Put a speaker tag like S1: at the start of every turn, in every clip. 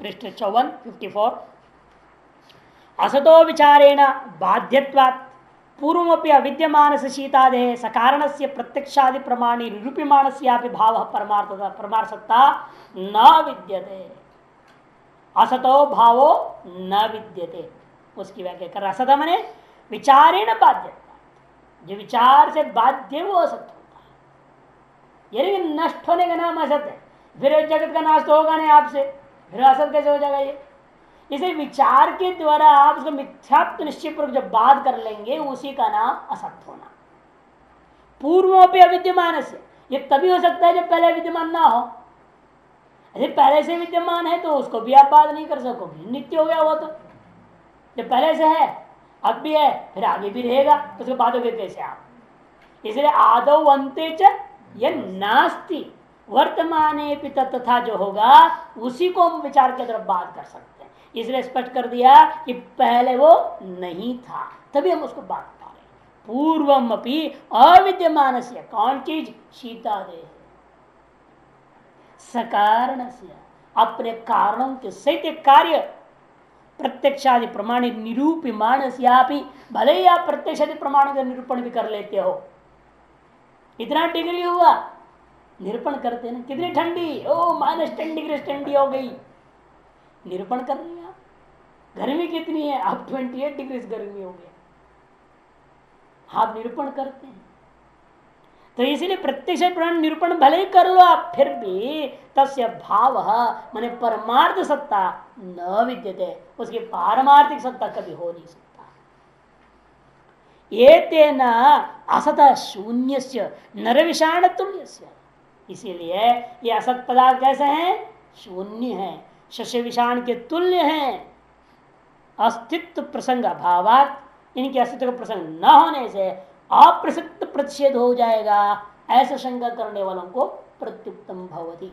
S1: पृष्ठ 54 असतो विचारेण बाध्यत्वात् पूर्वमपि अविद्यमान शीतादे सकारण से प्रत्यक्षादि प्रमाणी निरूप्यमान भाव परमार्थता न विद्यते। असतो भावो न विद्यते, उसकी व्याख्या कर रहा। असत मने विचारेण बाध्य, जो विचार से बाध्य वो असत होता है, यानी नष्ट होने का नाम असत है। फिर जगत का नाश तो होगा नहीं आपसे, फिर असत कैसे हो जाएगा ये? इसे विचार के द्वारा आप उसको मिथ्यात्व निश्चय पूर्वक जब बात कर लेंगे उसी का नाम असत होना। पूर्वों पे अविद्यमान से, ये तभी हो सकता है जब पहले विद्यमान ना हो। यदि पहले से विद्यमान है तो उसको भी आप बात नहीं कर सकोगे, नित्य हो गया वो तो। जब पहले से है, अब भी है, फिर आगे भी रहेगा, उसके बाद कैसे आप? इसलिए आदौ अंते च ये नास्ति वर्तमाने तथा जो होगा उसी को हम विचार के तरफ बात कर सकते हैं। इसलिए स्पष्ट कर दिया कि पहले वो नहीं था, तभी हम उसको बात पा रहे। पूर्वम अपनी अविद्यमान से, कौन चीज? शीतादे सकारण से, अपने कारणों के सहित कार्य प्रत्यक्षादि प्रमाणित निरूपमान से, भले ही आप प्रत्यक्षादि प्रमाणों का निरूपण भी कर लेते हो, इतना डिग्री हुआ निरूपण करते ना। कितनी ठंडी, ओ -10 डिग्री ठंडी हो गई, निरूपण कर रही है। गर्मी कितनी है, अब 28 डिग्री गर्मी हो गया, आप निरूपण करते हैं। तो इसीलिए प्रत्यक्ष प्रमाण निरूपण भले ही कर लो आप, फिर भी तस्य भाव माने परमार्थ सत्ता न विद्यते, उसकी पारमार्थिक सत्ता कभी हो नहीं सकता। ये तेन असत शून्य नर विषाण तुल्य, इसीलिए ये असत पदार्थ कैसे हैं? शून्य है, शस्य विषाण के तुल्य हैं। अस्तित्व प्रसंग अभावात, इनके अस्तित्व का प्रसंग न होने से अप्रसक्त प्रतिषेध हो जाएगा। ऐसा शंका करने वालों को प्रत्युक्तम भवति।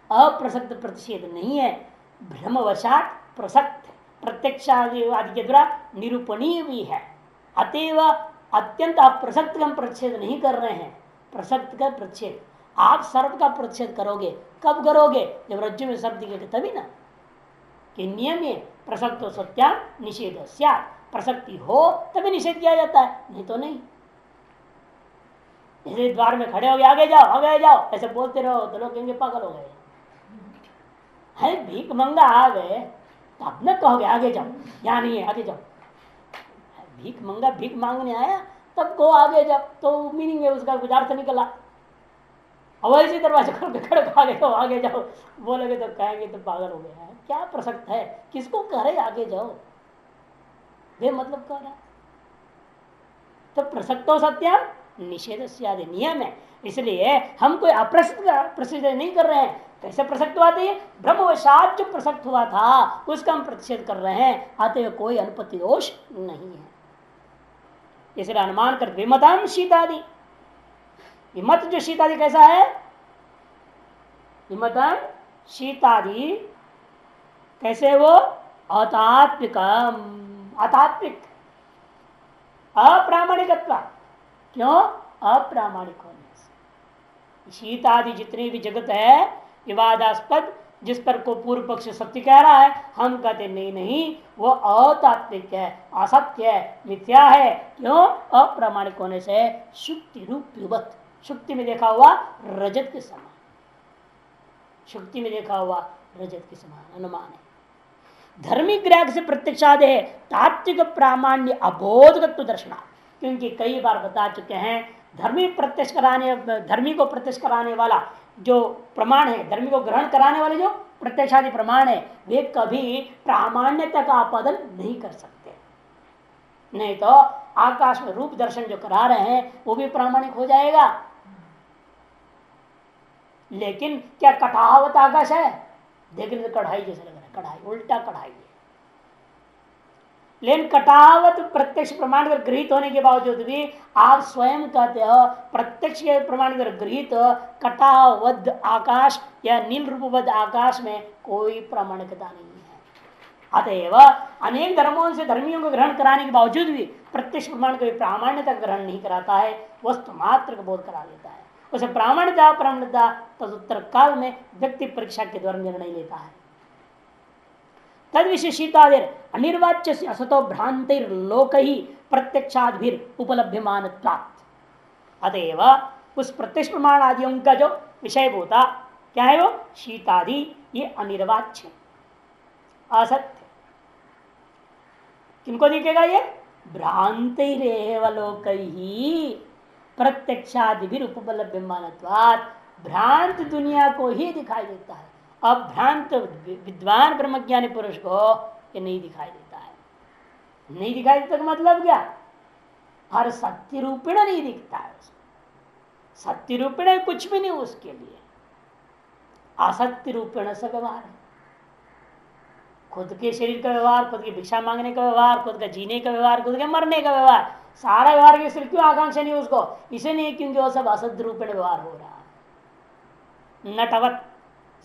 S1: अप्रसक्त प्रतिषेध नहीं है, भ्रमवशात प्रसक्त, प्रत्यक्षादि के द्वारा निरूपणीय भी है। अतएव अत्यंत अप्रसक्त का हम प्रतिषेध नहीं कर रहे हैं। प्रसक्त का प्रतिषेध, आप सर्प का प्रतिषेध करोगे, कब करोगे? जब रज्जु में सर्प दिखेगा तभी ना। कि नियम है प्रसक्त सत्या निषेध, प्रसक्ति हो तभी निषेध किया जाता है, नहीं तो नहीं। इसलिए द्वार में खड़े हो गए आगे जाओ आगे जाओ ऐसे बोलते रहो तो लोग कहेंगे पागल हो गए। है भीख मंगा आ गए तो अब न कहोगे आगे जाओ, यहाँ नहीं है आगे जाओ। भीख मंगा भीख मांगने आया तब को आगे जाओ, तो मीनिंग है उसका, कुछ अर्थ निकला। अब ऐसी दरवाजा खोल खड़े आगे जाओ बोलोगे तो कहेंगे तो पागल हो गया है, क्या प्रसक्त है, किसको कह रहे आगे जाओ, बे मतलब कह रहा। तो प्रसक्तो सत्या निषेध आदि नियम है। इसलिए हम कोई अप्रसक्त का प्रतिषेध नहीं कर रहे हैं। कैसे प्रसक्त हुआ था? ब्रह्मवशात जो प्रसक्त हुआ था उसका हम प्रतिषेध कर रहे हैं, आते हुए कोई अनुपत्ति दोष नहीं है। इसलिए अनुमान कर विमताम शीतादि, विमत जो शीतादि कैसा है? विमताम शीतादि कैसे? वो अतात्विकम, अतात्विक, अप्रामाणिकत्व। क्यों? अप्रामाणिक होने से। शीतादि जितने भी जगत है विवादास्पद, जिस पर को पूर्व पक्ष सत्य कह रहा है, हम कहते नहीं नहीं वो अतात्विक है, असत्य है, मिथ्या है। क्यों? अप्रामाणिक होने से। शुक्ति रूप युवत, शुक्ति में देखा हुआ रजत के समान, शुक्ति में देखा हुआ रजत के समान अनुमान है। धर्मी ग्राह्य से प्रत्यक्षादे तात्विक प्रामाण्य अबोधगत्व दर्शना, क्योंकि कई बार बता चुके हैं धर्मी प्रत्यक्ष कराने, धर्मी को प्रत्यक्ष कराने वाला जो प्रमाण है, धर्मी को ग्रहण कराने वाले जो प्रत्यक्षादि प्रमाण है, वे कभी प्रामाण्यता का आपादन नहीं कर सकते। नहीं तो आकाश में रूप दर्शन जो करा रहे हैं वो भी प्रामाणिक हो जाएगा। लेकिन क्या कटावत आकाश है? देखने तो कढ़ाई जैसे लग रहा है, कढ़ाई, उल्टा कढ़ाई है। लेकिन कटावत प्रत्यक्ष प्रमाण कर गृहित होने के बावजूद भी आप स्वयं कहते हो प्रत्यक्ष के प्रमाण कर गृहित कटावद आकाश या नील रूपबद्ध आकाश में कोई प्रामाणिकता नहीं है। अतएव अनेक धर्मों से धर्मियों को ग्रहण कराने के बावजूद भी प्रत्यक्ष प्रमाण को प्रामाण्यता ग्रहण नहीं कराता है, वस्तु मात्र का बोध करा देता है। उसे प्रामाण्यता प्रामाण्यता तदुत्तर काल में व्यक्ति परीक्षा के द्वारा निर्णय लेता है। तद विशेषितादिर अनिर्वाच्य से असतो भ्रांतिर्लोक ही प्रत्यक्षादिर उपलभ्यमान। अतएव उस प्रत्यक्ष प्रमाण आदियों का जो विषय होता क्या है, वो शीतादि ये अनिर्वाच्य असत्य। किनको दिखेगा ये? भ्रांतिरेव ही प्रत्यक्षादि भी उपलभ्यमानत्वात्, भ्रांत दुनिया को ही दिखाई देता है। अब भ्रांत विद्वान ब्रह्मज्ञानी पुरुष को ये नहीं दिखाई देता है। नहीं दिखाई देता का मतलब क्या? हर सत्य रूपेण नहीं दिखता है। सत्य रूपेण कुछ भी नहीं उसके लिए, असत्य रूपेण से व्यवहार है। खुद के शरीर का व्यवहार, खुद की भिक्षा मांगने का व्यवहार, खुद का जीने का व्यवहार, खुद के मरने का व्यवहार, सारा व्यवहार के सिर्फ क्यों आकांक्षा नहीं उसको? इसे नहीं क्योंकि वो सब असद रूप में व्यवहार हो रहा है। नटवत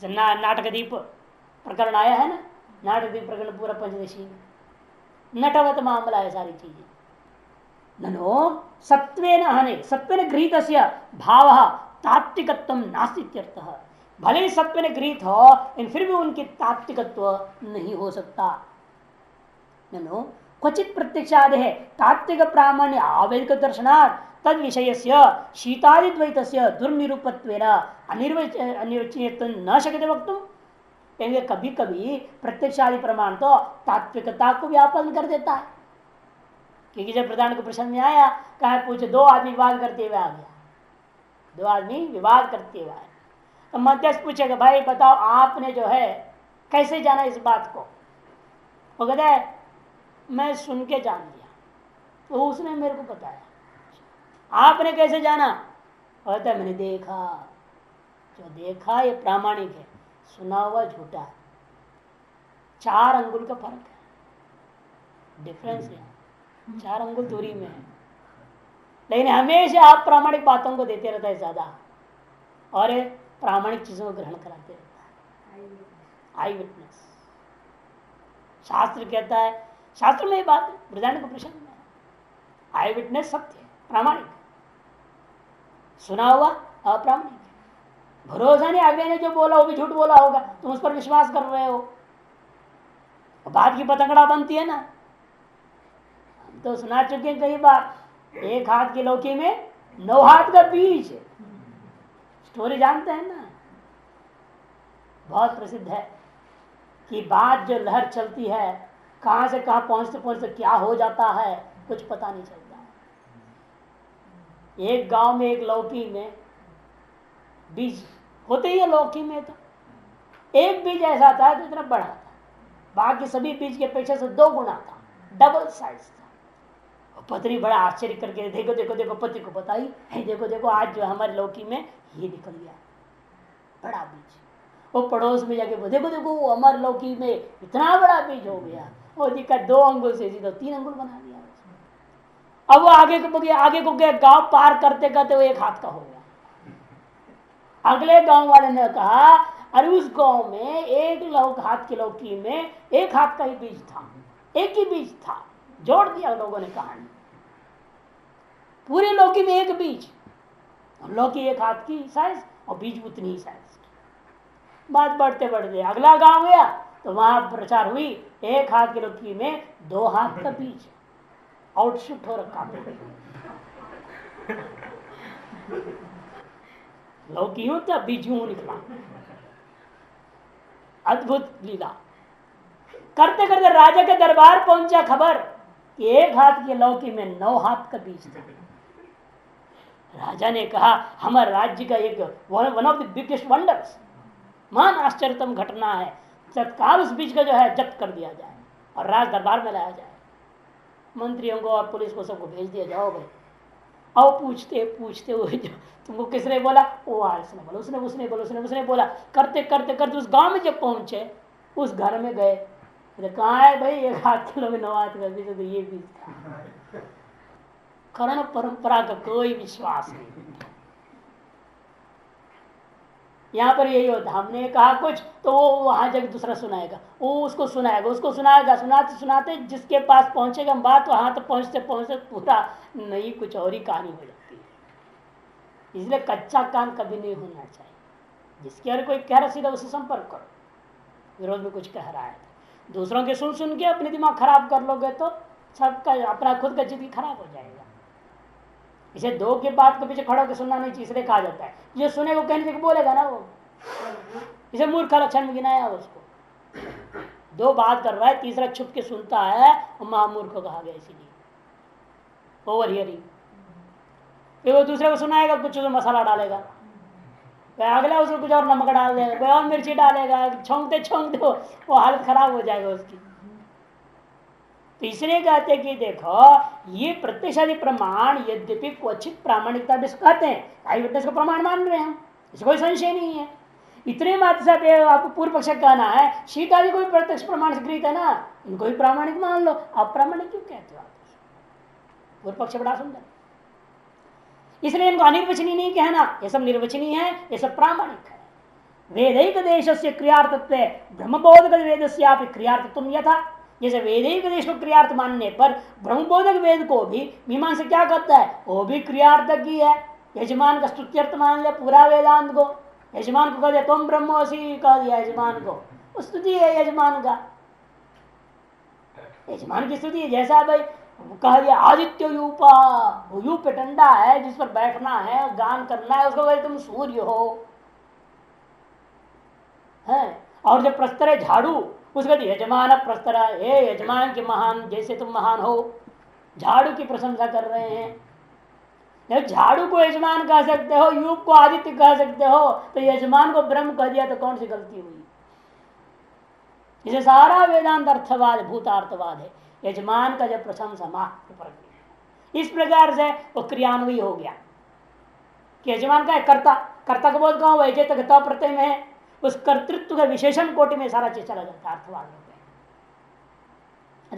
S1: नाटकदीप प्रकरण आया है ना, नाटकदीप प्रकरण पूरा पंचदशी में नटवत मामला है। सारी चीजें ननो सत्वेन हने सत्वेन गृहीत भाव तात्विकत्व नास्तित्यर्थः। भले ही सत्व ने गृहित हो लेकिन फिर भी उनकी तात्विकत्व नहीं हो सकता। ननु क्वचित प्रत्यक्षादि है तात्विक प्रामाण्य आवेदिक दर्शनात् तद विषय शीतादि द्वैत दुर्निरूपत्वेन अनिर्वचनीयत्व न शक्यते वक्तुम। कहेंगे कभी कभी प्रत्यक्षादि प्रमाण तो तात्विकता को व्यापन कर देता है। क्योंकि जब प्रधान को प्रश्न में आया, कहा पूछे, दो आदमी विवाद करते हुए आ गया, दो आदमी विवाद करते हुए आए, तो मध्यस्थ पूछेगा भाई बताओ आपने जो है कैसे जाना इस बात को? वो कहता है मैं सुन के जान लिया, तो उसने मेरे को बताया। आपने कैसे जाना? कहता है मैंने देखा। जो देखा ये प्रामाणिक है, सुना हुआ झूठा है। 4 अंगुल का फर्क है, डिफरेंस है, 4 अंगुल दूरी में है। लेकिन हमेशा आप प्रामाणिक बातों को देते रहता है ज्यादा, और प्रामाणिक चीजों को ग्रहण कराते रहता है। आई विटनेस शास्त्र कहता है, शास्त्र में ये बात वृदान को प्रश्न में आई विटनेस सत्य है, प्रामाणिक। सुना हुआ अप्रामाणिक। भरोसा नहीं, अगले ने जो बोला वो भी झूठ बोला होगा, तुम उस पर विश्वास कर रहे हो, बात की पतंगड़ा बनती है ना। हम तो सुना चुके हैं कई बार, 1 हाथ की लौकी में 9 हाथ का बीज। स्टोरी जानते हैं ना, बहुत प्रसिद्ध है कि बात जो लहर चलती है, कहां से कहां पहुंचते पहुंचते क्या हो जाता है कुछ पता नहीं चलता। एक गांव में एक लौकी में बीज होते ही है, लौकी में तो एक बीज ऐसा था तो इतना बड़ा था, बाकी सभी बीज के पीछे से 2 गुना था, डबल साइज था। पत्नी बड़ा आश्चर्य करके देखो देखो देखो पति को बताई, देखो देखो आज जो हमारे लौकी में ये निकल गया बड़ा बीज। वो पड़ोस में जाके देखो देखो वो हमारे लौकी में इतना बड़ा बीज हो गया, और दिखा 2 अंगुल से सीधा 3 अंगुल बना दिया। अब वो आगे को गया, गांव पार करते करते वो 1 हाथ का हो गया। अगले गांव वाले ने कहा अरे उस गांव में 1 हाथ की लौकी में 1 हाथ का ही बीज था, एक ही बीज था। जोड़ दिया लोगों ने कहानी, पूरी लौकी में 1 बीज, लौकी 1 हाथ की साइज और बीज उतनी ही साइज। बात बढ़ते बढ़ते अगला गांव गया तो वहां प्रचार हुई 1 हाथ की लौकी में 2 हाथ का बीज आउटशूट हो रखा। लौकी यूं था, बीज यूं निकला। अद्भुत लीला। करते करते राजा के दरबार पहुंचा खबर कि 1 हाथ की लौकी में 9 हाथ का बीज था। राजा ने कहा हमारे राज्य का एक one of the biggest wonders, महान आश्चर्यतम घटना है, तत्काल उस बीज का जो है जब्त कर दिया जाए और राज दरबार में लाया जाए। मंत्रियों को और पुलिस को सबको भेज दिया, जाओ भाई। अब पूछते पूछते हुए तुमको किसने बोला? वो आलस ने बोला, उसने बोला। करते करते करते उस गांव में जब पहुंचे, उस घर में गए, कहाँ है भाई 1 हाथ किलो में 9 हाथ का बीज? तो ये बीज था। कर्ण परंपरा का कोई विश्वास नहीं। यहाँ पर यही होता, हमने कहा कुछ तो वो वहां जाकर दूसरा सुनाएगा, वो उसको सुनाएगा, सुनाते सुनाते जिसके पास पहुंचेगा बात, वहां तो पहुंचते पहुंचते पूरा नई कुछ और ही कहानी हो जाती है। इसलिए कच्चा कान कभी नहीं होना चाहिए। जिसके अगर कोई कह रहा सीधा उससे संपर्क करो, विरोध में कुछ कह रहा है दूसरों के सुन सुन के अपने दिमाग खराब कर लोगे तो सबका अपना खुद का जिंदगी खराब हो जाएगा। इसे दो के बात के पीछे खड़ा होकर सुनना नहीं चाहिए, इसलिए कहा जाता है जो सुने वो कहने से बोलेगा ना वो, इसे मूर्ख लक्षण में गिनाया उसको। दो बात कर रहा है, तीसरा छुप के सुनता है, महामूर्ख कहा गया इसीलिए, ओवर हियरिंग। फिर वो दूसरे को सुनाएगा, कुछ तो मसाला डालेगा, अगला उसको कुछ और नमक डाल देगा, कोई और मिर्ची डालेगा, छोंकते छोंकते वो हालत खराब हो जाएगा उसकी। तो इसलिए कहते कि देखो ये प्रत्यक्षादि प्रमाण यद्यपि क्वचित प्रामाणिकता भी कहते हैं, आई विटनेस को प्रमाण मान रहे हैं हम, इसमें कोई संशय नहीं है। इतने मात्र से आपको पूर्व पक्ष कहना है शीत आदि कोई प्रत्यक्ष प्रमाण से गृहित है ना, इनको भी प्रामाणिक मान लो, अप्रामाणिक क्यों कहते हो आप? पूर्व पक्ष बड़ा सुंदर, इसलिए इनको अनिर्वचनीय नहीं कहना, ये सब निर्वचनीय है, ये सब प्रामाणिक है। वेदैक देश से क्रियार्थत्व ब्रह्मबोधक वेद से क्रियार्थत्व यथा, जैसे वेदैक देश को क्रियार्थ मानने पर ब्रह्मबोधक वेद को भी मीमांसा क्या करता है, वो भी क्रियार्थक ही है। यजमान का स्तुत्यर्थ मान लिया पूरा वेदांत को, यजमान को कह दिया तुम ब्रह्मोसी, कह दिया यजमान को, स्तुति है यजमान का, यजमान की स्तुति। जैसा भाई कह दिया आदित्य यूपा, वो यूप डंडा है जिस पर बैठना है, गान करना है, उसको कहते तुम सूर्य हो है। और जब प्रस्तर है झाड़ू, उसको यजमान प्रस्तर, हे यजमान के महान, जैसे तुम महान हो, झाड़ू की प्रशंसा कर रहे हैं। जब झाड़ू को यजमान कह सकते हो, यूप को आदित्य कह सकते हो, तो यजमान को ब्रह्म कह दिया तो कौन सी गलती हुई? इसे सारा वेदांत अर्थवाद भूतार्थवाद है, यजमान का जब प्रशंसा इस प्रकार से वो क्रियान्वयी हो गया कि यजमान का है कर्ता, कर्ता का बोध कहा वैजेता प्रत्यय में है, उस कर्तृत्व का विशेषण कोटि में सारा चीज चला जाता है अर्थवाद में,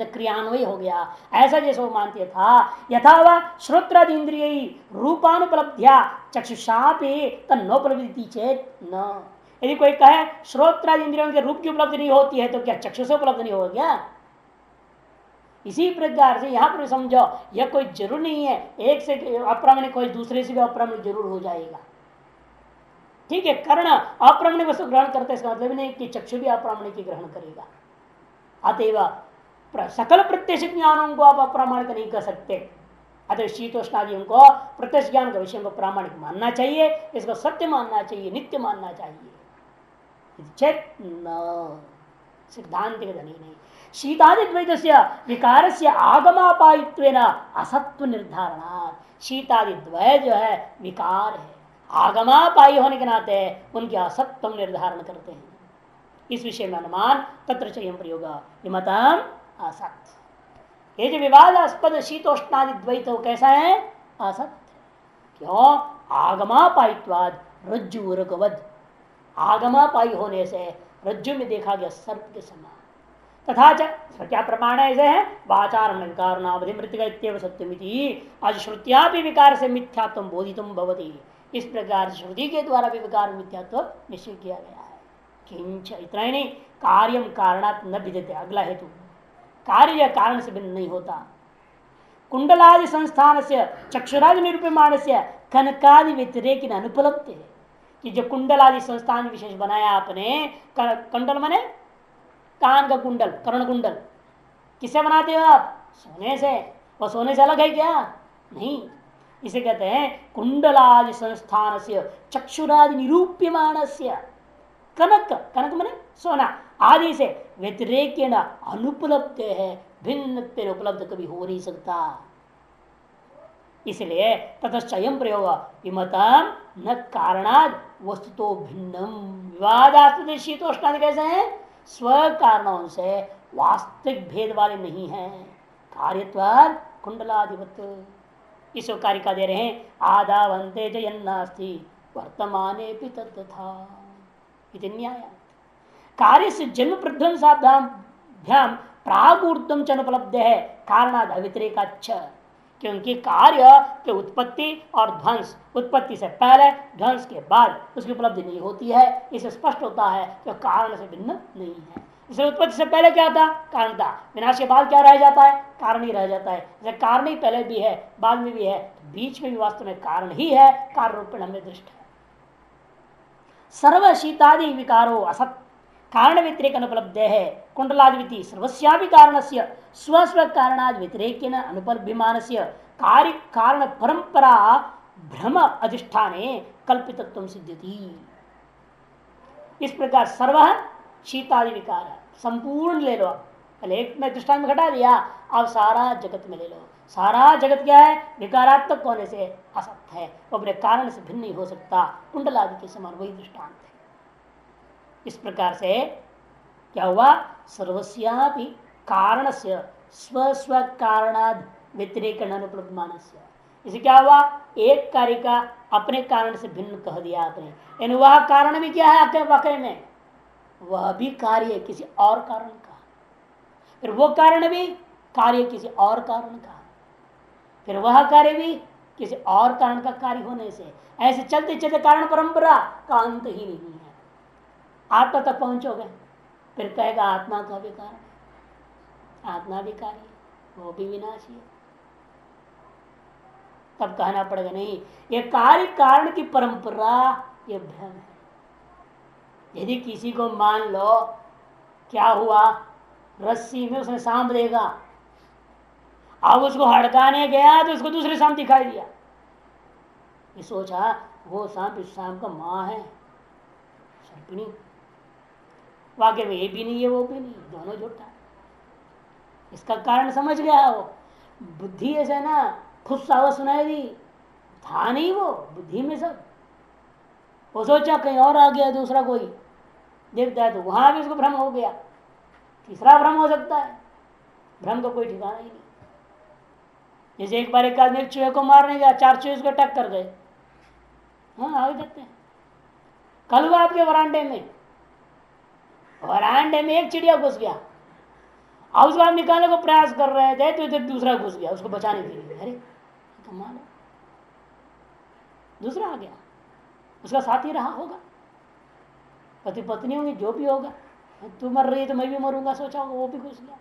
S1: क्रियान्वयी हो गया। ऐसा जैसे वो मानते था यथा वह श्रोत्रादि इंद्रिय रूपानुपलब्ध्या चक्षुषापि तन्नोपलब्धि चेत न, यदि कोई कहे श्रोत्रादि इंद्रियों के रूप की उपलब्धि नहीं होती है तो क्या चक्षु से उपलब्ध नहीं होगा क्या? इसी प्रकार से यहां पर समझो यह कोई जरूर नहीं है एक से अप्रामाणिक कोई दूसरे से भी अप्रामाणिक जरूर हो जाएगा। ठीक है, कर्ण अप्रामाणिक वस्तु ग्रहण करते इसका मतलब नहीं कि चक्षु भी अप्रामाणिक ही ग्रहण करेगा। अतएव सकल प्रत्यक्ष ज्ञानों को आप अप्रामाणिक नहीं कर सकते, अतः शीतोष्णादियों को प्रत्यक्ष ज्ञान के विषय को प्रामाणिक मानना चाहिए, इसको सत्य मानना चाहिए, नित्य मानना चाहिए। सिद्धांत के धनी नहीं। शीतादि द्वैत विकार से आगमापायित्वेन असत्व निर्धारण, शीतादि द्वैत जो है विकार है, आगमापायी होने के नाते उनके असत्व निर्धारण करते हैं। इस विषय में अनुमान तत्र चयम प्रयोग विमतम असत। ये जो विवादास्पद शीतोष्णादि द्वैत कैसा है? असत। क्यों? आगमापायित्वाद रज्जु रघुवद, आगमापायी होने से रज्जु में देखा गया सर्प के समान। तथा क्या प्रमाण ऐसे है? वाचारण विकार नामृतिक सत्यमिति, आज श्रुतिया भी विकार से मिथ्यात्व बोधितुम भवति, इस प्रकार श्रुति के द्वारा भी विकार मिथ्यात्व निश्चय किया गया है। किंच, इतना ही नहीं, कार्यम कारणात् न विद्यते, अगला हेतु, कार्य या कारण से भिन्न नहीं होता। कुंडलादि संस्थान से चक्षुरादि निरूप्यमाण से कनकादि व्यतिरेक अनुपलब्ध है, कि जो कुंडल आदि संस्थान विशेष बनाया आपने, कुंडल माने कान का कुंडल, कर्ण कुंडल, किससे बनाते हो आप? सोने से। वो सोने से अलग है क्या? नहीं। इसे कहते हैं कुंडलादि संस्थान से चक्षुरादि निरूप्यमाण से, कनक, कनक माने सोना आदि से व्यतिरेक अनुपलब्ध है, भिन्न उपलब्ध कभी हो नहीं सकता। इसलिए ततश्चयम प्रयोग विमतम न कारणाद वस्तु तो भिन्नम, विवादास्पद शीतोष्णादि कैसे हैं? स्व कारणों से वास्तविक भेद वाले नहीं है, कार्यत्वाद कुंडलाधिपत। इस कार्य का दे रहे हैं आदावंते जयन्नास्ति वर्तमाने तथा न्याय। कार्य से जन्म प्रध्वंसाभ्याम प्रागूर्धम च अनुपलब्ध है कारणाद अव्यतिरेकाच्छ, क्योंकि कार्य के उत्पत्ति और ध्वंस, उत्पत्ति से पहले ध्वंस के बाद उसकी उपलब्धि नहीं होती है। इससे स्पष्ट होता है कि कारण से भिन्न नहीं है। इसलिए उत्पत्ति से पहले क्या था? कारण था, विनाश के बाद क्या रह जाता है? कारण ही रह जाता है। जैसे कारण ही पहले भी है बाद में भी है, तो बीच में भी वास्तव में कारण ही है, कार्य रूप में हमें दृष्ट है। सर्व शीतादि विकारो असत, कारण व्यतिरेक अनुपलब्ध है कुंडलादिति सर्वस्यापि कारणस्य स्वस्व कारणाद व्यतिरेकेन अनुपलभ्यमानस्य कार्य कारण परंपरा भ्रम अधिष्ठाने कल्पितत्वं सिद्ध्यति। इस प्रकार सर्व शीतादि विकार संपूर्ण ले लो, पहले एक में दृष्टांत में घटा दिया, अब सारा जगत में ले लो। सारा जगत क्या है? विकारात्मक होने से असत है, वो अपने कारण से भिन्न नहीं हो सकता, कुंडलादि के समान वही दृष्टांत है। इस प्रकार से क्या हुआ? सर्वस्यापि कारणस्य स्वस्व कारणाद व्यतिरेकण अनुपलब्धमानस्य। इसे क्या हुआ? एक कार्य का अपने कारण से भिन्न कह दिया आपने, यानी वह कारण भी क्या है आपके वाकई में? वह भी कार्य है किसी और कारण का, फिर वो कारण भी कार्य किसी और कारण का, फिर वह कार्य भी किसी और कारण का कार्य होने से ऐसे चलते चलते कारण परंपरा का अंत ही नहीं है। आत्मा तक पहुंचोगे फिर कहेगा आत्मा का भी कारण है, आत्मा भी कार्य, वो भी विनाशी है। तब कहना पड़ेगा नहीं, ये कार्य कारण की परंपरा ये भ्रम है। यदि किसी को मान लो क्या हुआ, रस्सी में उसने सांप देखा, अब उसको हड़काने गया तो उसको दूसरे सांप दिखाई दिया, ये सोचा वो सांप इस सांप का माँ है, सर्पिणी। वाकई में ये भी नहीं है वो भी नहीं, दोनों झूठा। इसका कारण समझ गया वो, बुद्धि ऐसा ना खुद सावा सुनाई दी, था नहीं वो बुद्धि में सब। वो सोचा कहीं और आ गया दूसरा कोई, देखता है तो वहां भी उसको भ्रम हो गया, तीसरा भ्रम हो सकता है। भ्रम का कोई ठिकाना ही नहीं। जैसे एक बार एक आदमी एक चूहे को मारने गया, 4 चूहे उसको अटैक कर गए। हाँ आगे जाते हैं। कल हुआ आपके वरांडे में एक चिड़िया घुस गया, अब उसको आप निकालने को प्रयास कर रहे थे तो इधर दूसरा घुस गया उसको बचाने के लिए। अरे कमाल है, दूसरा आ गया, उसका साथी रहा होगा, पति पत्नी होंगे, जो भी होगा। तू मर रही है तो मैं भी मरूंगा सोचा होगा, वो भी घुस गया।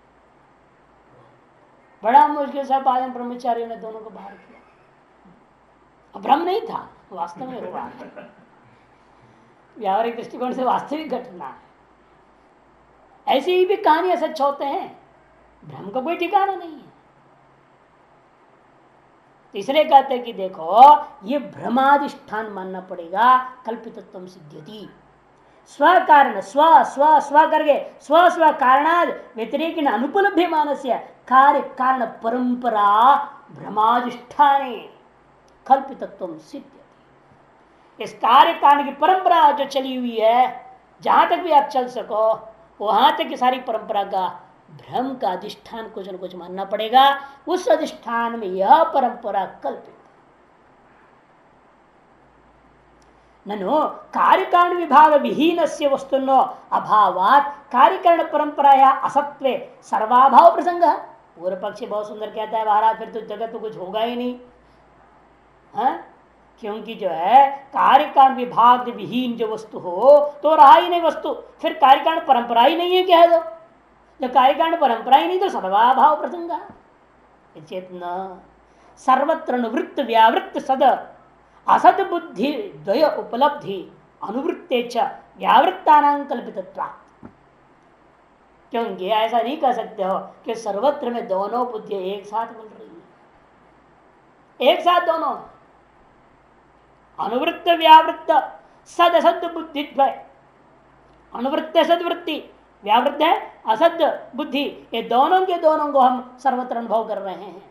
S1: बड़ा मुश्किल से पालन ब्रह्मचारियों ने दोनों को बाहर किया। भ्रम नहीं था, वास्तव में हुआ। व्यावहारिक दृष्टिकोण से वास्तविक घटना है। ऐसी ही भी कहानियां सच होते हैं, भ्रम का कोई ठिकाना नहीं है। इसलिए कहते हैं कि देखो ये भ्रमाधिष्ठान मानना पड़ेगा, कल्पितत्वं सिद्ध्यति। स्व कारण स्व स्व स्व करके स्व स्व कारणाद व्यतिरेक अनुपलभ्य मानस्य कार्य कारण परंपरा भ्रमाधिष्ठाने कल्पितत्वं सिद्ध्यति। इस कार्य कारण की परंपरा जो चली हुई है, जहां तक भी आप चल सको वहां तक की सारी परंपरा का भ्रम का अधिष्ठान कुछ न कुछ मानना पड़ेगा। उस अधिष्ठान में यह परंपरा कल्पित। ननु कार्यकारण विभाग विहीन से वस्तुनो अभावात कार्यकरण परंपराया असत्वे सर्वाभाव प्रसंग। पूर्व पक्षी बहुत सुंदर कहता है महाराज फिर तो जगत तो कुछ होगा ही नहीं है, क्योंकि जो है कार्यकारण विभाग विहीन जो वस्तु हो तो रहा ही नहीं वस्तु, फिर कार्यकारण परंपरा ही नहीं है कह दो। जब कार्यकारण परंपरा ही नहीं तो सर्वाभाव प्रसंग चेतना सर्वत्र अनुवृत्त व्यावृत्त सद असद बुद्धि द्वय उपलब्धि अनुवृत्ते च व्यावृत्तानां कल्पितत्वात्। क्योंकि ऐसा नहीं कह सकते हो कि सर्वत्र में दोनों बुद्धि एक साथ मिल रही है, एक साथ दोनों अनुवृत्त व्यावृत्त सद असद बुद्धि द्वय, अनुवृत्त सदवृत्ति, व्यावृत्त है असद बुद्धि, ये दोनों के दोनों को हम सर्वत्र अनुभव कर रहे हैं।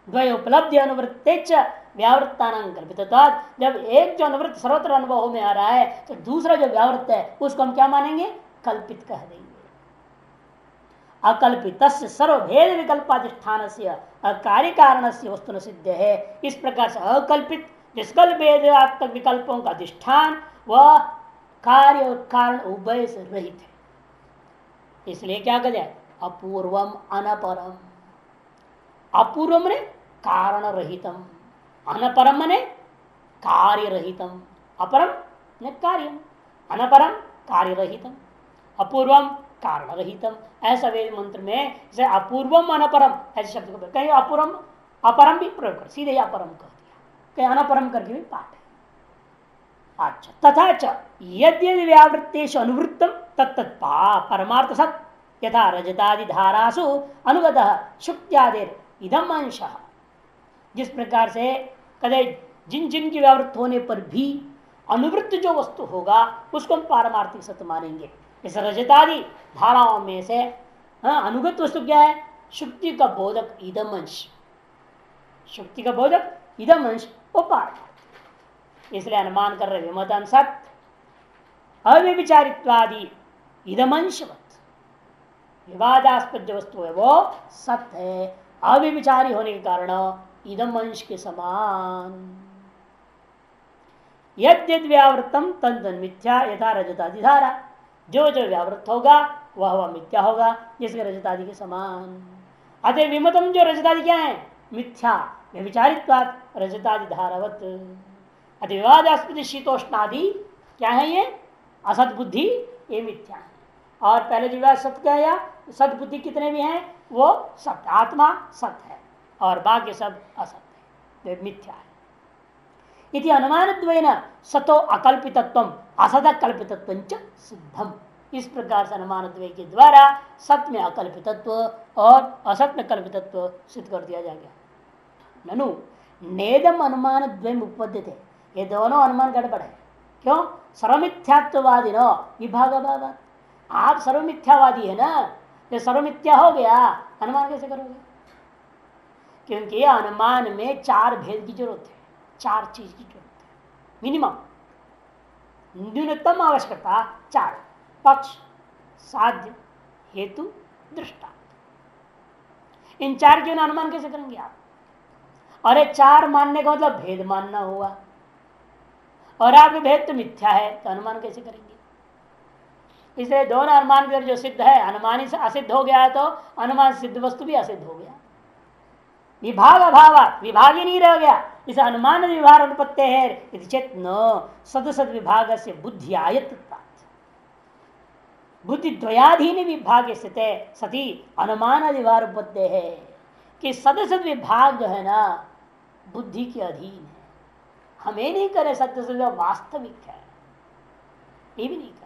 S1: द्वय उपलब्धि अनुवृत्ते च व्यावृत्तानां कल्पितत्वात्। जब एक जो अनुवृत्त सर्वत्र अनुभव में आ रहा है तो दूसरा जो व्यावृत्त है उसको हम क्या मानेंगे? कल्पित कह देंगे। अकल्पित सर्वभेद विकल्पाधिष्ठान से अकार्य कारण से वस्तु सिद्ध है। इस प्रकार से अकल्पित निष्कल्प भेदात्मक विकल्पों का अधिष्ठान वह कार्य और कारण उभय से रहित है। इसलिए क्या कहते हैं? अपूर्वम अनपरम। अपूर्व ने कारण रहितम, अनपरम ने कार्य रहितम, अपरम ने कार्यम, अनपरम कार्य रहितम, अपूर्वम कारण रहितम। ऐसा वेद मंत्र में जैसे अपूर्वम अनपरम ऐसे शब्द को कहीं अपूर्वम अपरम भी प्रयोग कर, सीधे अपरम कह दिया, कहीं अनपरम करके भी पाठ है। अच्छा तथा च यद्यदि व्यावृत्तेषु अनुवृत्तम तत्तत् परमार्थ सत् यथा रजतादि धारासु अनुगतः शुक्त्यादेर इदम अंशः। जिस प्रकार से कदे जिन जिन की व्यावृत्त होने पर भी अनुवृत्त जो वस्तु होगा उसको हम पारमार्थिक सत्य मानेंगे। इस रजतादि धाराओं में से अनुगत वस्तु क्या है? शुक्ति का बोधक इदम अंश, शुक्ति का बोधक इदम अंश वो पारमार्थिक। इसलिए अनुमान कर रहे विमतम सत्य अव्यभिचारित्वादि इदमंशवत। विवादास्पद जो वस्तु है वो सत्य है, अव्यभिचारी होने के कारण इदम अंश के समान। यद्यद व्यावृतम तद मिथ्या यथा रजतादि धारा, जो जो व्यावृत होगा वह मिथ्या होगा जिसके रजतादि के समान। अतः विमतम जो रजतादि क्या है? मिथ्या व्यभिचारित्वात् रजतादि धारावत। अतः विवादास्पद शीतोष्णादि क्या है? ये असत बुद्धि, ये मिथ्या है। और पहले जो विवाद सत्य क्या है? सत बुद्धि कितने भी हैं वो सत्य, आत्मा सत्य है और बाकी सब असत्य है, मिथ्या है। इति अनुमानद्वयेन सतो अकल्पितत्वम असत कल्पितत्वं च सिद्धम। इस प्रकार से अनुमानद्वय के द्वारा सत्य में अकल्पितत्व और असत में कल्पितत्व सिद्ध कर दिया जाएगा। ननु नेदम अनुमान द्वयम उपपद्यते, ये दोनों अनुमान गड़बड़ है। क्यों? सर्वमिथ्यात्ववादी न विभाग अभाव। आप सर्वमिथ्यावादी है ना, ये सर्वमिथ्या हो गया, अनुमान कैसे करोगे? क्योंकि अनुमान में चार भेद की जरूरत है, चार चीज की जरूरत है मिनिमम, न्यूनतम आवश्यकता चार: पक्ष, साध्य, हेतु, दृष्टांत। इन चार के अनुमान कैसे करेंगे आप? अरे चार मानने का मतलब भेद मानना हुआ, और आपके भेद तो मिथ्या है, तो अनुमान कैसे करेंगे? इसलिए दोनों अनुमान के जो सिद्ध है, अनुमानी से असिद्ध हो गया है तो अनुमान सिद्ध वस्तु भी असिद्ध हो गया। विभाग अभाव, विभाग ही नहीं रह गया। इस अनुमान विभाग अनुपत्ति है चेत न सदसद विभाग से बुद्धि आयत्ता, बुद्धि द्वयाधीन विभाग स्थित सती अनुमान अधिभार उपत्ति है कि सदसद विभाग जो है ना बुद्धि के अधीन है। हमें नहीं करे सत्य से वास्तविक है, ये भी नहीं करे।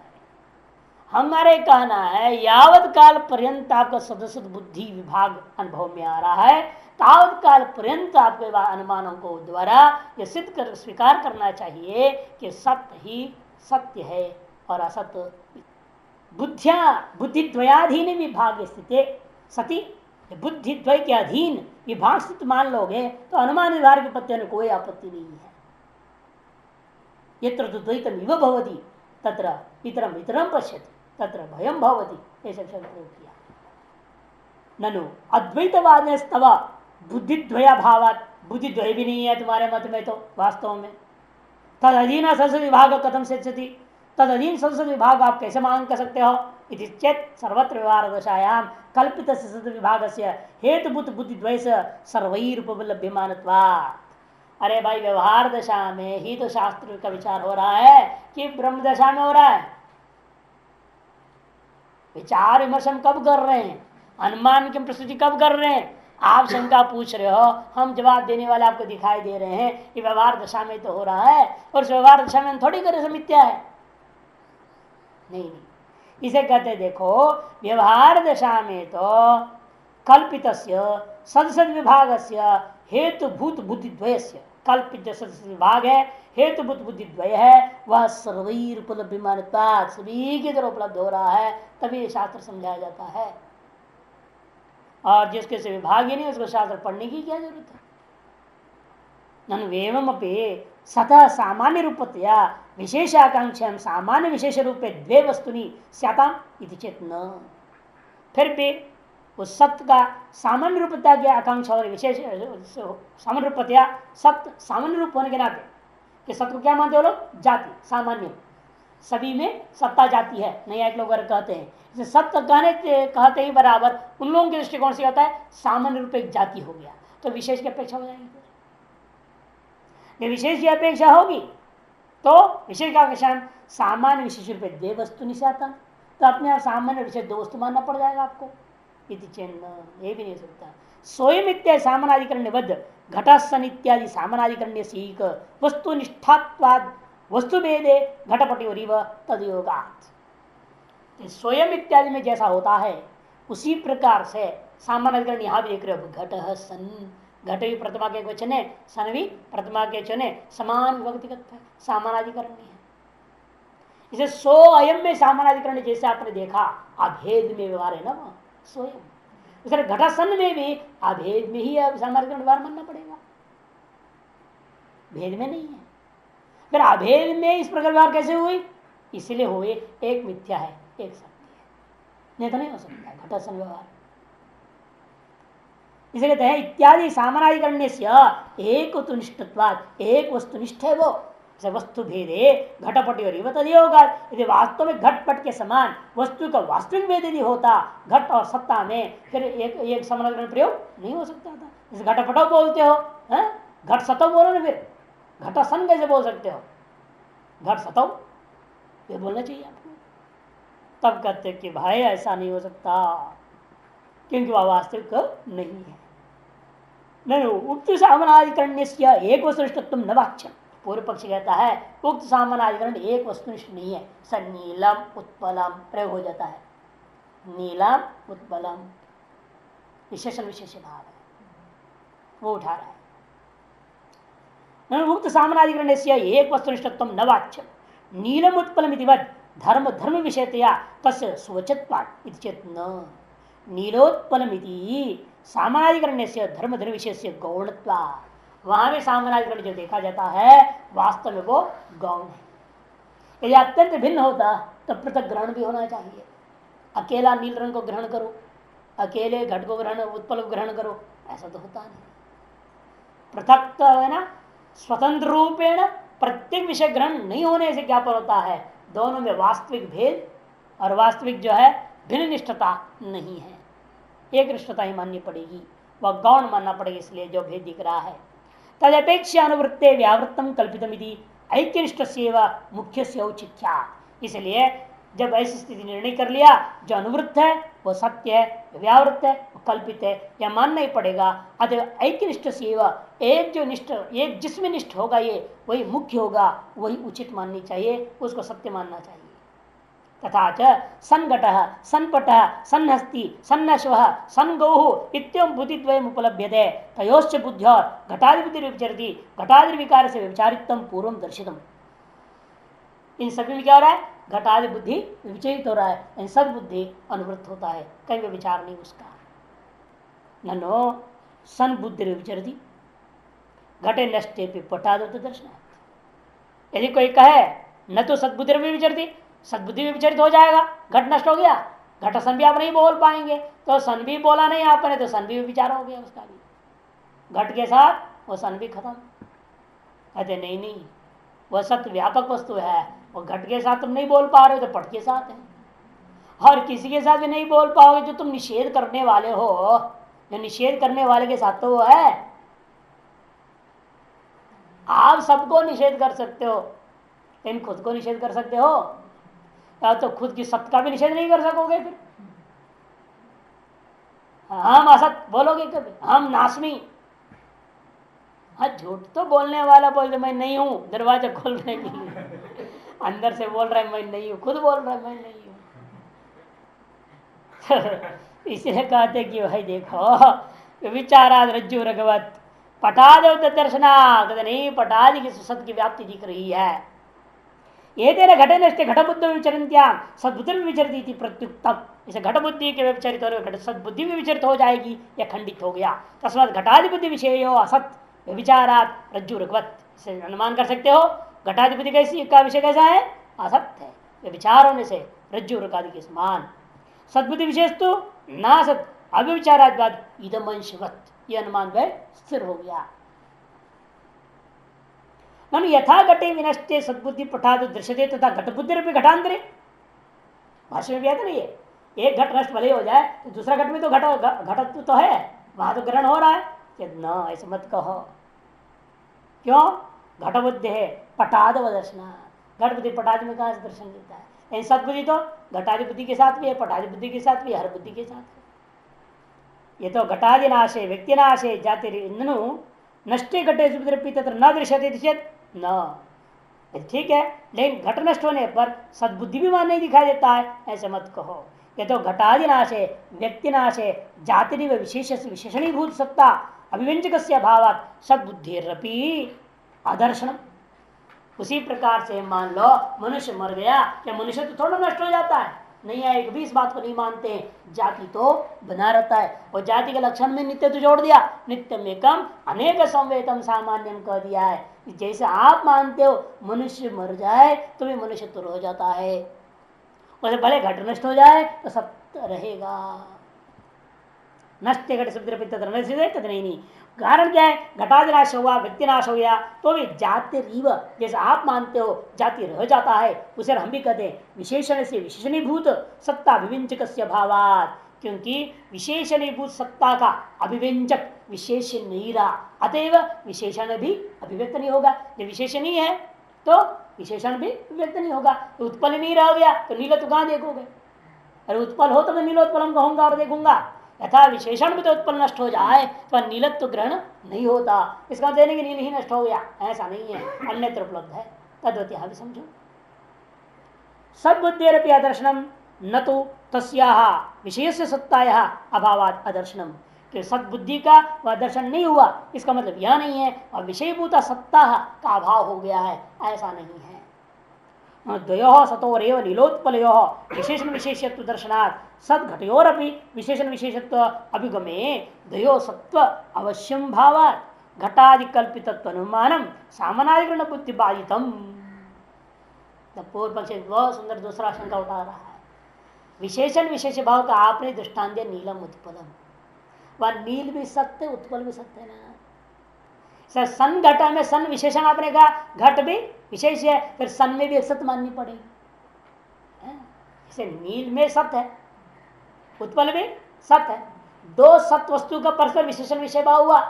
S1: हमारे कहना है यावत काल पर्यंत आपका सदस्य बुद्धि विभाग अनुभव में आ रहा है, तावत काल पर्यंत आपके अनुमानों को द्वारा यह सिद्ध कर स्वीकार करना चाहिए कि सत्य ही सत्य है और असत्य बुद्धि द्वयाधीन विभाग स्थित सती, बुद्धि द्वय के अधीन विभाग स्थित मान लोगे तो अनुमान विभाग के पत्ते में कोई आपत्ति नहीं है। यत्र तो द्वैतम इव भवति तत्र इतरम इतरम पश्यति तत्र भयम भवति, ऐसा शब्द प्रयोग किया। ननु अद्वैतवाद स्तव बुद्धिद्वया भावात, बुद्धिद्वय भी नहीं है तुम्हारे मत में, तो वास्तव में तद अधीन संसद विभाग कथम सिद्धति, तद अधीन संसद विभाग आप कैसे मान कर सकते हो? इति चेत सर्वत्र व्यवहार दशायाम कल्पित संसद विभाग से हेतुभूत बुद्धिद्वय सर्वैरुपलभ्यमानत्वात्। अरे भाई व्यवहार दशा में ही तो शास्त्र का विचार हो रहा है कि ब्रह्म दशा में हो रहा है? विचार विमर्श हम कब कर रहे हैं? अनुमान की प्रस्तुति कब कर रहे हैं? आप शंका पूछ रहे हो, हम जवाब देने वाले आपको दिखाई दे रहे हैं कि व्यवहार दशा में तो हो रहा है, और उस व्यवहार दशा में थोड़ी करे मिथ्या है। नहीं, इसे कहते देखो व्यवहार दशा में तो कल्पित सदसद विभाग से हेतुभूत बुद्धिद्वय से कल्पित जो सदसद विभाग है हेतुभूत बुद्धिद्वय है, वह सर्वैर उपलब्धिमानता सभी की तरह उपलब्ध हो रहा है, तभी शास्त्र समझाया जाता है। और जिसके से विभाग ही नहीं उसको शास्त्र पढ़ने की क्या जरूरत है? ननु सतः सामान्य रूपतया विशेषाकांक्षा सामान्य विशेष रूपे द्वे वस्तुनि स्याताम इति चेत न, फिर भी उस सत्य का सामान्य रूपता की आकांक्षा और विशेष सामान्य रूपतया सत्य सामान्य रूप होने के नाते कि सत्य को क्या मानते हो लोग? जाति, सामान्य, सभी में सत्ता जाती है, नहीं एक लोग कहते हैं। सत्य कहते ही बराबर उन लोगों के दृष्टिकोण से होता है सामान्य रूप एक जाति हो गया, तो विशेष की अपेक्षा हो जाएगी। विशेष की अपेक्षा होगी तो विशेष का अपेक्षा सामान्य विशेष रूप द्वे वस्तु निशाता, तो अपने आप सामान्य विशेष दो वस्तु मानना पड़ जाएगा आपको। इति चिन्ह ये भी नहीं हो सकता। स्वयं इत्यादि सामानाधिकरण निबद्ध घटासन इत्यादि सामानाधिकरण सीक वस्तु निष्ठात्वाद वस्तु भेदे घटपटी और तदयोगात। स्वयं इत्यादि में जैसा होता है उसी प्रकार से सामान्य अधिकरण यहाँ भी देख रहे हो। घट सन, घट भी प्रतिमा के वचन है, सन भी प्रतिमा के वचन है, समान व्यक्तिगत है, सामानाधिकरण है। इसे सो अयम में सामानाधिकरण जैसे आपने देखा अभेद में व्यवहार है ना स्वयं, इसलिए घटासन में भी अभेद में ही सामानाधिकरण व्यवहार मानना पड़ेगा, भेद में नहीं है। फिर अभेद में इस प्रकार व्यवहार कैसे हुई? इसलिए हुए एक मिथ्या है एक सत्य है, नहीं तो नहीं हो सकता है घटासन व्यवहार। इसे कहते हैं इत्यादि सामानाधिकरण्य से एक वस्तुनिष्ठत्वाद, एक वस्तुनिष्ठ है वो वस्तु भेदे घटपट और तदयोगा। यदि वास्तव में घटपट के समान वस्तु का वास्तविक भेद यदि होता घट और सत्ता में, फिर एक समानाधिकरण प्रयोग नहीं हो सकता था। जैसे घटपटो बोलते हो, घट सतो बोलो ना, फिर घटासन कैसे बोल सकते हो? घट सतो ये बोलना चाहिए आपको। तब कहते कि भाई ऐसा नहीं हो सकता क्योंकि वह वास्तविक नहीं है। नहीं, उक्त सामानाधिकरण्य एक वस्तुनिष्ठत्व न वाच्यम। पूर्व पक्ष कहता है उक्त सामानाधिकरण एक वस्तुनिष्ठ नहीं है, स नीलम उत्पलम प्रयोग हो जाता है। नीलम उत्पलम विशेषण विशेष भाव है, वो उठा रहा है। उक्त सामानाधिकरण एक वस्तुनिष्ठत्व न वाच्यम। नीलम उत्पलम धर्म धर्म विषयतया तस्य स्वचत्वात् चेत न नीलोत्पलमिति सामानाधिकरण्य से धर्म धर्म विषय से गौणत्वा। वहां भी सामानाधिकरण जो देखा जाता है वास्तव में वो गौण है। यदि अत्यंत भिन्न होता तो पृथक ग्रहण भी होना चाहिए। अकेला नील रंग को ग्रहण करो, अकेले घट को ग्रहण उत्पल को ग्रहण करो, ऐसा तो होता नहीं। पृथक है ना, स्वतंत्र रूपेण प्रत्येक विषय ग्रहण नहीं होने से क्या होता है, दोनों में वास्तविक भेद और वास्तविक जो है भिन्न निष्ठता नहीं है, एक निष्ठता ही माननी पड़ेगी, वह गौण मानना पड़ेगा। इसलिए जो भेद दिख रहा है तदपेक्षा अनुवृत्ते व्यावृत्तम कल्पितमिति ऐक्यनिष्ठ सेवा मुख्य से औचित्या। इसलिए जब ऐसी स्थिति निर्णय कर लिया जो अनुवृत्त है वो सत्य है, व्यावृत्त है वो कल्पित है, यह मानना ही पड़ेगा। अतः ऐक्यनिष्ठ सेवा एक जो निष्ठ, एक जिसमें निष्ठ होगा ये वही मुख्य होगा, वही उचित माननी चाहिए, उसको सत्य मानना चाहिए। तथा च सन्घट सन्पट सन्हस्ति सन्नश्व सन्गौ इत्यं बुद्धिद्वयम् उपलभ्यते तयोश्च बुद्ध्या घटादि बुद्धि विचरति घटादि विकार से विचारितम पूर्व दर्शितम। इन सभी में क्या हो रहा है, घटादि बुद्धि विचरित हो रहा है, इन सब बुद्धि अनुवृत्त होता है, कहीं भी विचार नहीं उसका। ननो सन बुद्धि विचरति घटे नष्टे पटादो दर्शन। यदि कोई कहे न तो सदबुद्धि में विचरती, सदबुद्धि में विचरित हो जाएगा, घट नष्ट हो गया, घट सन भी आप नहीं बोल पाएंगे, तो सन भी बोला नहीं आपने तो सन भी विचार हो गया उसका भी, घट के साथ वो सन भी खत्म। कहते नहीं नहीं, वह सत्य व्यापक वस्तु है, वो घट के साथ तुम नहीं बोल पा रहे हो तो पट के साथ है, और किसी के साथ भी नहीं बोल पाओगे जो तुम निषेध करने वाले हो, जो निषेध करने वाले के साथ तो वो है। आप सबको निषेध कर सकते हो लेकिन खुद को निषेध कर सकते हो, या तो खुद की सत्य का भी निषेध नहीं कर सकोगे। फिर हम असत बोलोगे कभी, हम नासमी, हाँ झूठ तो बोलने वाला बोलते मैं नहीं हूं, दरवाजा खोलने के लिए अंदर से बोल रहा है मैं नहीं हूं, खुद बोल रहा है मैं नहीं हूं। इसलिए कहते कि भाई देखो विचाराद रज्जु रघुवत पटाद दर्शना, कहते नहीं पटादि की सत्य की व्याप्ति दिख रही है। ये तेरे घटे नष्टे घटबुद्ध विचरंत्या सदबुद्धि में विचरती प्रत्युक्तम। इसे घटबुद्धि के विचरित हो सदबुद्धि में विचरित हो जाएगी, यह खंडित हो गया। तस्मात घटादि बुद्धि विषय असत विचारात रज्जु रघुवत, इसे अनुमान कर सकते हो घटादि बुद्धि कैसी का विषय कैसा है, असत है, विचार होने से रज्जु रघादि के समान। सदबुद्धि विशेष तो नासत अव्यविचाराद बाद इदमंशवत, यह अनुमान वह स्थिर हो गया। यथा घटे विनष्टे सद्बुद्धि पठाद दृश्यते तथा घटबुद्धि घटांतरे, भाष्य में भी आता नहीं है, एक घट नष्ट भले हो जाए तो दूसरा घट में तो घटत्व तो है, वहां तो ग्रहण हो रहा है। न ऐसे मत कहो, क्यों? घटबुद्धि है पटाद दर्शना, घट बुद्धि पटाद में कहा दर्शन देता है, सद्बुद्धि तो घटादि बुद्धि के साथ भी है, पटादि बुद्धि के साथ भी, हर बुद्धि के साथ है। ये तो घटादि नाशे व्यक्ति नाशे जाति नष्टे घटे तत्र न दृश्यते चेत न ठीक है, लेकिन घट नष्ट होने पर सद्बुद्धि भी वहां नहीं दिखाई देता है, ऐसे मत कहो। ये तो घटादि नाश है, व्यक्ति नाश है, जाति विशेष विशेषणीभूत सत्ता अभिव्यंजक भावात सद्बुद्धिरपि आदर्शनम। उसी प्रकार से मान लो मनुष्य मर गया, क्या मनुष्य तो थोड़ा नष्ट हो जाता है? नहीं है, एक भी इस बात को नहीं मानते हैं। जाति तो बना रहता है, और जाति के लक्षण में नित्य तो जोड़ दिया, नित्य में कम अनेक संवेतम सामान्यम कह दिया है। जैसे आप मानते हो मनुष्य मर जाए तो भी मनुष्य तो हो जाता है, वैसे भले घट नष्ट हो जाए तो सब रहेगा। नष्ट घट सब नहीं। कारण क्या है? घटादि नाश हुआ, व्यक्ति नाश हो गया तो भी जाति रीव, जैसे आप मानते हो जाति रह जाता है, उसे हम भी कहते हैं विशेषण से विशेषणीभूत सत्ता अभिव्यंजक भावात, क्योंकि विशेषणीभूत सत्ता का अभिव्यंजक विशेष नहीं रहा, अतएव विशेषण भी अभिव्यक्त नहीं होगा। जब विशेषण ही है तो विशेषण भी व्यक्त नहीं होगा। तो उत्पल ही नहीं रह गया तो नील तो कहां देखोगे? अरे उत्पल हो तो मैं नीलोत्पलम कहूंगा और देखूंगा। यथा विशेषण भी तो उत्पन्न नष्ट हो जाए तो नीलत्व तो ग्रहण नहीं होता, इसका देने के नील ही नष्ट हो गया, ऐसा नहीं है, अन्यत्र उपलब्ध है। तद्वत यहां भी समझो। सद्बुद्धि अदर्शनम न तो तस्याह विशेष सत्ताया अभावात अदर्शनम, कि सद्बुद्धि का वह दर्शन नहीं हुआ, इसका मतलब यह नहीं है और विषयभूता सत्ता का अभाव हो गया है, ऐसा नहीं है। द्वयोः सतोरेव नीलोत्पलयो विशेषण विशेषत्व दर्शनात् सद्घटयोरपि विशेषण विशेषत्व अभिगमे द्वयो सत्व अवश्यम भावात् घटादि कल्पितत्व अनुमानम सामानाधिकरण बुद्धि बाधितम। पूर्व पक्ष बहुत सुंदर दूसरा शंका उठा रहा है। विशेषण विशेष भाव का आपने दृष्टांत दिया नीलम उत्पलम, वह नील भी सत्य उत्पल भी सत्य है ना। सन घटा में सन विशेषण आपने कहा, घट भी विशेष है, फिर सन में भी एक सत्य माननी पड़ेगी। जैसे नील में सत्य है, उत्पल में सत्य है, दो सत्य वस्तु का परस्पर विशेषण विषय भाव हुआ,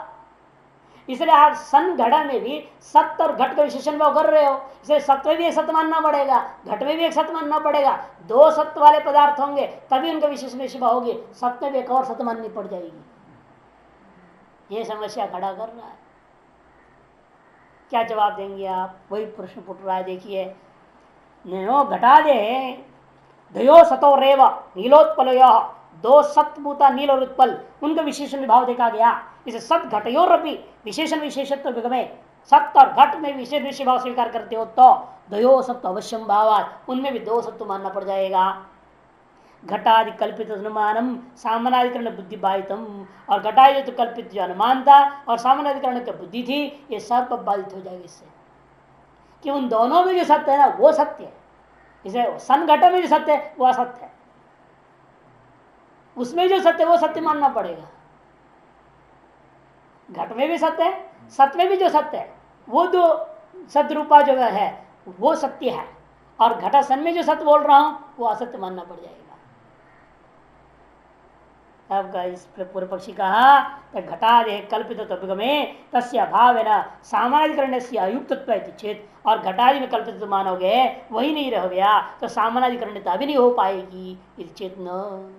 S1: इसलिए आप सन घड़ा में भी सत्य और घट का विशेषण भाव कर रहे हो, इसलिए सत्य में भी एक सत्य मानना पड़ेगा, घट में भी एक सत्य मानना पड़ेगा। दो सत्य वाले पदार्थ होंगे तभी उनका विशेषण विषय भाव होगी, सत्य में एक और सत्य माननी पड़ जाएगी। ये समस्या खड़ा कर रहा है। क्या जवाब देंगे आप? वही प्रश्न पूछ रहा है। देखिए, नो घटा दे दयो सतो रेव नीलोत्पलयो, दो सत्भूता नील और उत्पल, उनका विशेषण भाव देखा गया। इसे सत घटयोरपि विशेषण विशेषत्व विगमे, सत्य और घट में विशेष विषय भाव स्वीकार करते हो तो दयो सत्व अवश्यम भावात, उनमें भी दो सत्व मानना पड़ जाएगा। घटादि कल्पित अनुमानम सामानाधिकरण बुद्धि बाधितम, और घटादि तो कल्पित जो अनुमान था और सामानाधिकरण की बुद्धि थी, ये सब बाधित हो जाएगी इससे, कि उन दोनों में जो सत्य है ना वो सत्य है, इसे सन घट में जो सत्य है वो असत्य है, उसमें जो सत्य है वो सत्य मानना पड़ेगा। घट में भी सत्य है, सत्य में भी जो सत्य है वो दो सदरूपा जो है वो सत्य है, और घटा सन में जो सत्य बोल रहा हूं वो असत्य मानना पड़ जाएगा। अब इस पूर्व पक्षी कहा घटादे कल्पित अभिगमे तस्य भाव न सामानाधिकरण से अयुक्तत्व चेत, और घटादि में कल्पित मानोगे वही नहीं रह गया तो सामानाधिकरणता भी नहीं हो पाएगी। चेत न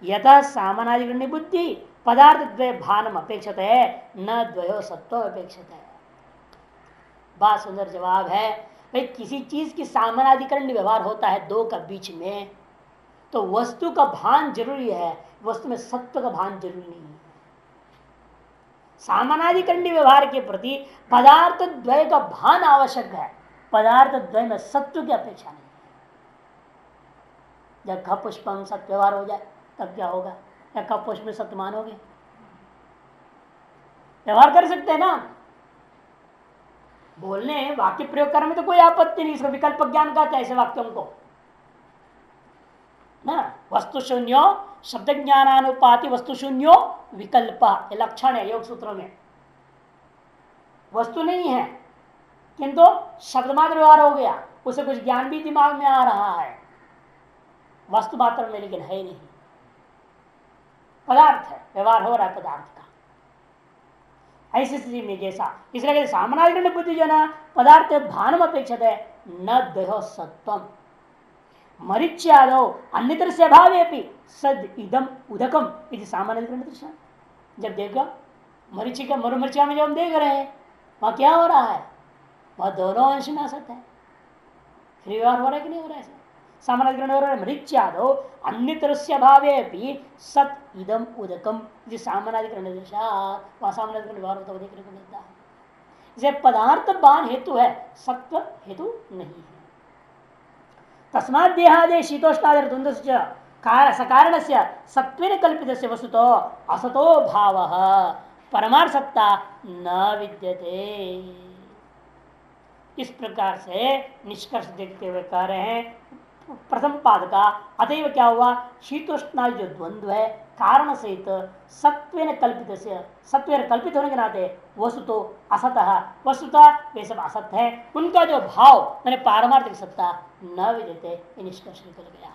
S1: यथा सामानाधिकरण बुद्धि पदार्थ द्वय भानम अपेक्षित है, न द्वयो सत्व अपेक्षित है। बहुत सुंदर जवाब है भाई। किसी चीज की सामानाधिकरण व्यवहार होता है दो का बीच में, तो वस्तु का भान जरूरी है, वस्तु में सत्व का भान जरूरी नहीं है। सामानाधिकरणी व्यवहार के प्रति पदार्थ द्वय का भान आवश्यक है, पदार्थ द्वय में सत्व की अपेक्षा नहीं है। जब ख पुष्पम सत्य व्यवहार हो जाए तब क्या होगा? या ख पुष्प में सत्य मानोगे? व्यवहार कर सकते हैं ना, बोलने वाक्य प्रयोग करने में तो कोई आपत्ति नहीं, इसका विकल्प ज्ञान कहते हैं ऐसे वाक्यों को ना। वस्तु शून्यो शब्द ज्ञानानुपाति वस्तु शून्यो विकल्प, ये लक्षण है योग सूत्रों में। वस्तु नहीं है किंतु शब्द मात्र व्यवहार हो गया, उसे कुछ ज्ञान भी दिमाग में आ रहा है, वस्तु मात्र में लेकिन है नहीं, पदार्थ है, व्यवहार हो रहा है पदार्थ का। ऐसी स्थिति में जैसा इसलिए सामानाधिकरण बुद्धि जो ना पदार्थ भानम अपेक्षित है, न द्वयो सत्वम मरीच्यादो अन्यतर से अभावे सद इदम उदकम इति सामानाधिकरण दृष्टांत। जब देखो मरीचिका मरुमरीचिका में जो हम देख रहे हैं वहां क्या हो रहा है, वह दोनों अंश में असत है। फिर व्यवहार हो रहा है कि नहीं हो रहा है? सामान्यधिकरण हो रहा है मरीच्यादो अन्यतरस्य भावे भी सत इदम उदकम, सामान्यधिकरण वह सामान्यधिकरण व्यवहार होता हुआ देखने को मिलता है। जैसे पदार्थ बान हेतु है, सत्व हेतु नहीं है। तस्मात् देहादे शीतोष्णादि द्वंद्व सकारण से सत्वेन कल्पित वस्तुतो असतो भाव परमार्थ सत्ता न विद्यते। इस प्रकार से निष्कर्ष देखते हुए कह रहे हैं प्रथम पाद का अतएव क्या हुआ, शीतोष्णादि जो द्वंद्व है कारण सहित सत्वेन कल्पित से, सत्वेन कल्पित होने के नाते वस्तु तो असतः, वस्तुतः वे सब असत है, उनका जो भाव मैंने पारमार्थिक सत्ता न विद्यते, निष्कर्ष निकल गया।